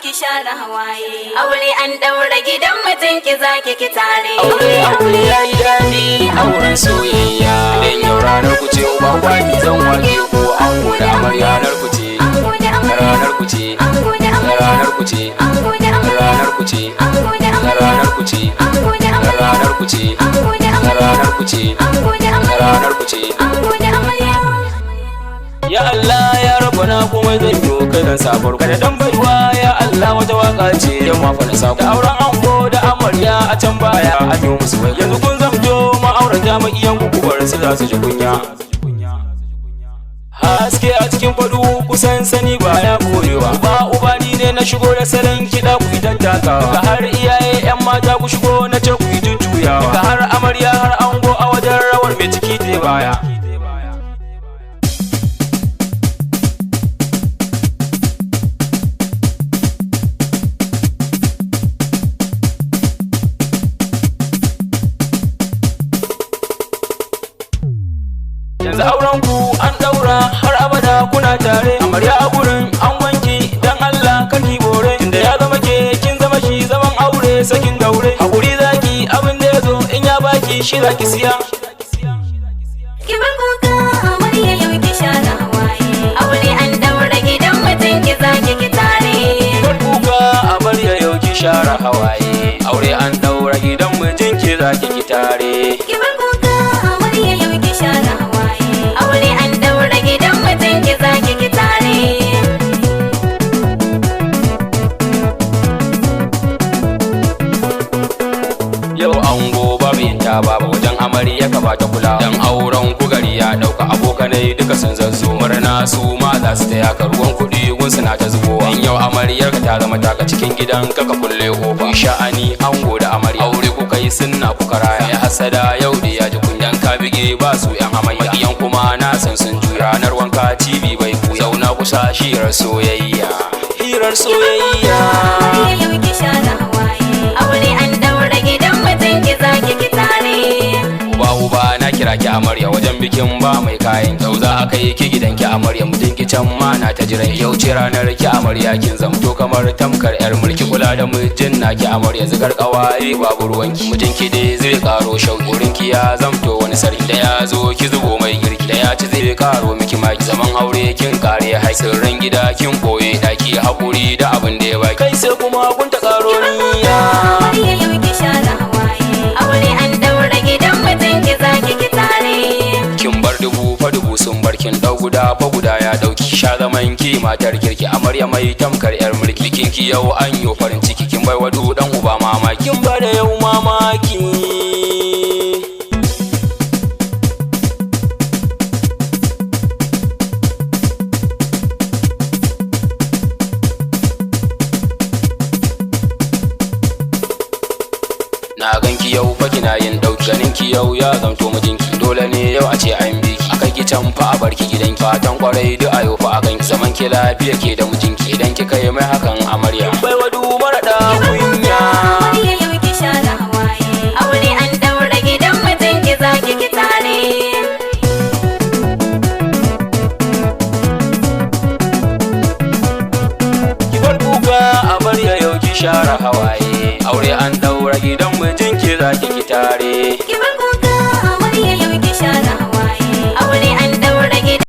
ki share hawaye. Aure an daura gidan mutum ki zaki ki tare. Aure yayi daɗi auren soyayya. Dan yau ranar ku ce uba kwani zan wake ku ango da amarya ranar ku ce. Ranar ku ce. Ranar ku ce. Ranar ku ce. Ranar ku ce. Ranar ku ce. Ranar ku ce. Ranar ku ce. Ya Allah ya rabana kuma zan yi kadan safar kada dan baiwa ya Allah wata waka ce yau ma fa na sako da auren ango da amarya a can baya an yi musu wai yanzu kun zamto ma'aurata makiyan ku bar su za su ji kunya haske a cikin fadu kusan sani baya korewa ba ubani ne na shigo da salon kiɗa ku yi tattakawa ka har iyaye yan mata ku shigo na ce ku yi jujjuyawa ka har amarya har ango a wajen rawar mai ciki te baya. Yanzu auren ku an daura har abada kuna tare amarya a gurin an wanki dan Allah kan ki bore inda ya zama ke kin zama shi zaman aure sakin daure hakuri zaki abin da yazo in ya baki shi zaki siya Ki bar kuka amarya yau ki share hawaye. Aure an daura gidan mutum ki zaki ki tare. bar kuka amarya yau ki share hawaye aure an daura gidan mijin ki zaki ki tare Ki bar kuka amarya yau ki share hawaye. Aure an daura gidan mutum ki zaki ki tare. yau ango babu yinta babu wajen amarya ka bata kula dan auren ku gari ya dauka abokanai duka sun zazzo murna su ma za su taya ka ruwan kuɗi gun suna ta zubowa dan yau amaryar ka ta zama taka cikin gidan ka kulle kofa sha'ani ango da amarya aure ku kai sunna ku karaya ya hasada yau da ya ji kunyan ka bige ba su yan amarya magiyan kuma na san sun juya ranar wanka TV bai ku zauna kusa shirar soyayya hirar soyayya Amarya yau ki share hawaye. Aure an daura gidan mutum ki zaki ki tare. uba na kira ki amarya wajen bikin ba mai kayan yau za a kai ki gidan ki amarya mutum ki can ma na ta jiran yau ce ranar ki amarya kin zamto kamar tamkar yar mulki kula da mijin na ki amarya zigar kawaye babu ruwanki mutum ki dai zai karo shauƙurin ki ya zamto wani sarki da ya zo ki zubo mai girki da ya ci zai karo miki maki zaman aure kin kare hai sirrin gida kin boye daki haƙuri da abin da ya baki kai sai kuma kun ta karo niyya Amarya yau ki share hawaye. Aure an daura gidan mutum ki zaki ki tare. kin bar dubu fa dubu sun bar kin dau guda fa guda ya dauki sha zaman ki matar kirki amarya mai tamkar yar mulki bikin ki yau an yo farin ciki kin bai wadu dan uba mamaki kin ba da yau mamaki na ganki yau fa kina yin dauki ganin ki yau ya zamto mijinki dole ne yau a ce an biki akai ki can fa a barki gidanki fatan kwarai duk ayo fa a ganki zaman ki lafiya ke da mijinki idan ki kai mai hakan amarya bai wadu mara da kunya Amarya yau ki share hawaye. Aure an daura gidan mutum ki zaki ki tare. ki bar kuka amarya yau ki share hawaye aure an daura gidan mijinki zaki ki tare Ki bar